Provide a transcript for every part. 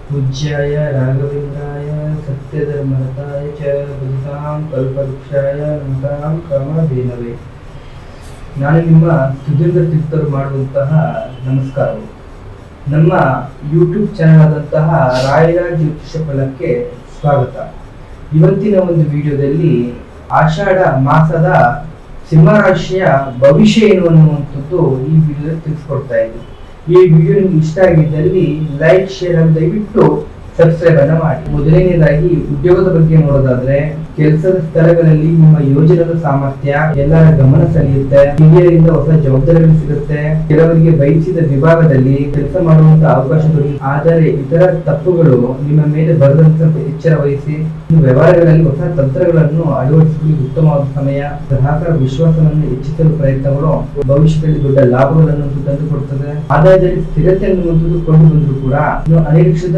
पूज्याय राघवेन्द्राय सत्यधर्मरताय च भजतां कल्पवृक्षाय नमतां कामधेनवे। ನಾನು ನಿಮ್ಮ ಸುಧೀಂದ್ರ ತೀರ್ಥರು ಮಾಡುವಂತಹ ನಮಸ್ಕಾರವು ನಮ್ಮ ಯೂಟ್ಯೂಬ್ ಚಾನಲ್ ಆದಂತಹ ರಾಯರಾಜ್ ಜ್ಯೋತಿಷ್ಯ ಫಲಕ್ಕೆ ಸ್ವಾಗತ। ಇವತ್ತಿನ ಒಂದು ವಿಡಿಯೋದಲ್ಲಿ ಆಷಾಢ ಮಾಸದ ಸಿಂಹರಾಶಿಯ ಭವಿಷ್ಯ ಏನು ಅನ್ನುವಂಥದ್ದು ಈ ವಿಡಿಯೋದಲ್ಲಿ ತಿಳಿಸ್ಕೊಡ್ತಾ ಇದ್ದೀನಿ। ಈ ವಿಡಿಯೋ ನಿಮ್ಗೆ ಇಷ್ಟ ಆಗಿದ್ದಲ್ಲಿ ಲೈಕ್ ಶೇರ್ ಅಂತ ದಯವಿಟ್ಟು ಸಬ್ಸ್ಕ್ರೈಬ್ ಅನ್ನ ಮಾಡಿ। ಮೊದಲನೇದಾಗಿ ಉದ್ಯೋಗದ ಬಗ್ಗೆ ನೋಡೋದಾದ್ರೆ ಕೆಲಸದ ಸ್ಥಳಗಳಲ್ಲಿ ನಿಮ್ಮ ಯೋಜನೆಯ ಸಾಮರ್ಥ್ಯ ಎಲ್ಲರ ಗಮನ ಸೆಳೆಯುತ್ತೆ, ಹಿರಿಯರಿಂದ ಹೊಸ ಜವಾಬ್ದಾರಿಗಳು ಸಿಗುತ್ತೆ, ಕೆಲವರಿಗೆ ಬಯಸಿದ ವಿಭಾಗದಲ್ಲಿ ಕೆಲಸ ಮಾಡುವಂತ ಅವಕಾಶ ದೊರೆಯುತ್ತೆ, ಆದರೆ ಇತರ ತಪ್ಪುಗಳು ನಿಮ್ಮ ಮೇಲೆ ಬರದಂತ ಎಚ್ಚರ ವಹಿಸಿ ವ್ಯವಹಾರಗಳಲ್ಲಿ ಹೊಸ ತಂತ್ರಗಳನ್ನು ಅಳವಡಿಸಿಕೊಳ್ಳಲು ಉತ್ತಮವಾದ ಸಮಯ। ಗ್ರಾಹಕರ ವಿಶ್ವಾಸವನ್ನು ಹೆಚ್ಚಿಸಲು ಪ್ರಯತ್ನಗಳು ಭವಿಷ್ಯದಲ್ಲಿ ದೊಡ್ಡ ಲಾಭಗಳನ್ನು ತಂದುಕೊಡುತ್ತದೆ। ಆದಾಯದಲ್ಲಿ ಸ್ಥಿರತೆ ಅನ್ನುವಂಥದ್ದು ಕೊಂಡು ಬಂದರೂ ಕೂಡ ಇನ್ನು ಅನಿರೀಕ್ಷಿತ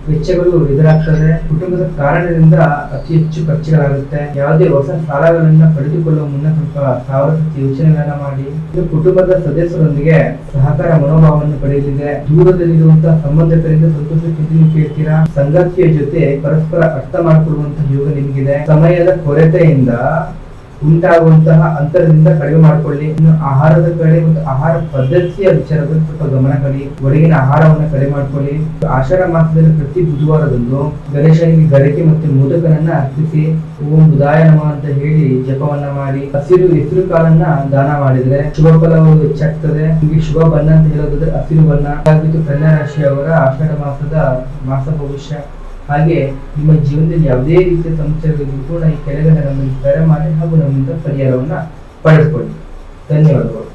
ವೆಚ್ಚಗಳು ಎದುರಾಗ್ತದೆ। ಕುಟುಂಬದ ಕಾರಣದಿಂದ ಅತಿ ಹೆಚ್ಚು ಖರ್ಚುಗಳಾಗುತ್ತೆ। ಯಾವುದೇ ಹೊಸ ಸಾಲಗಳನ್ನ ಪಡೆದುಕೊಳ್ಳುವ ಮುನ್ನ ಸ್ವಲ್ಪ ಸಾವಧಾನ ಯೋಚನೆಗಳನ್ನ ಮಾಡಿ। ಇದು ಕುಟುಂಬದ ಸದಸ್ಯರೊಂದಿಗೆ ಸಹಕಾರ ಮನೋಭಾವವನ್ನು ಪಡೆಯಲಿದೆ। ದೂರದಲ್ಲಿರುವಂತಹ ಸಂಬಂಧಿಕರಿಂದ ಸಂತೋಷಕ್ಕೆ ನೀವು ಕೇಳ್ತೀರಾ। ಸಂಗಾತಿಯ ಜೊತೆ ಪರಸ್ಪರ ಅರ್ಥ ಮಾಡಿಕೊಳ್ಳುವಂತಹ ಯೋಗ ನಿಮಗಿದೆ। ಸಮಯದ ಕೊರತೆಯಿಂದ ಉಂಟಾಗುವಂತಹ ಅಂತರದಿಂದ ಕಡಿಮೆ ಮಾಡಿಕೊಳ್ಳಿ। ಇನ್ನು ಆಹಾರದ ಕಡೆ ಮತ್ತು ಆಹಾರ ಪದ್ಧತಿಯ ವಿಚಾರದಲ್ಲಿ ಸ್ವಲ್ಪ ಗಮನ ಕೊಡಿ। ಹೊರಗಿನ ಆಹಾರವನ್ನು ಕಡಿಮೆ ಮಾಡಿಕೊಳ್ಳಿ। ಆಷಾಢ ಮಾಸದಲ್ಲಿ ಪ್ರತಿ ಬುಧವಾರದಂದು ಗಣೇಶನಿಗೆ ಗರಿಕೆ ಮತ್ತು ಮೋದಕನನ್ನ ಅರ್ಪಿಸಿ ಓಂ ಬುಧಾಯ ನಮಃ ಅಂತ ಹೇಳಿ ಜಪವನ್ನ ಮಾಡಿ ಹೆಸರು ಕಾಳನ್ನ ದಾನ ಮಾಡಿದ್ರೆ ಶುಭ ಫಲವು ಹೆಚ್ಚಾಗ್ತದೆ। ನಿಮಗೆ ಶುಭ ಬಣ್ಣ ಅಂತ ಹೇಳೋದಾದ್ರೆ ಹಸಿರು ಬಣ್ಣ। ಹಾಗಿದ್ದು ಕನ್ಯಾ ರಾಶಿಯವರ ಆಷಾಢ ಮಾಸದ ಮಾಸ ಭವಿಷ್ಯ। ಹಾಗೆ ನಿಮ್ಮ ಜೀವನದಲ್ಲಿ ಯಾವುದೇ ರೀತಿಯ ಸಮಸ್ಯೆಗಳಿಗೂ ಕೂಡ ಈ ಕೆಳಗಡೆ ನಮ್ಮನ್ನು ಕರೆ ಮಾಡಿ ಹಾಗೂ ನಮ್ಮಿಂದ ಪರಿಹಾರವನ್ನ ಪಡೆದುಕೊಳ್ಳಿ। ಧನ್ಯವಾದಗಳು।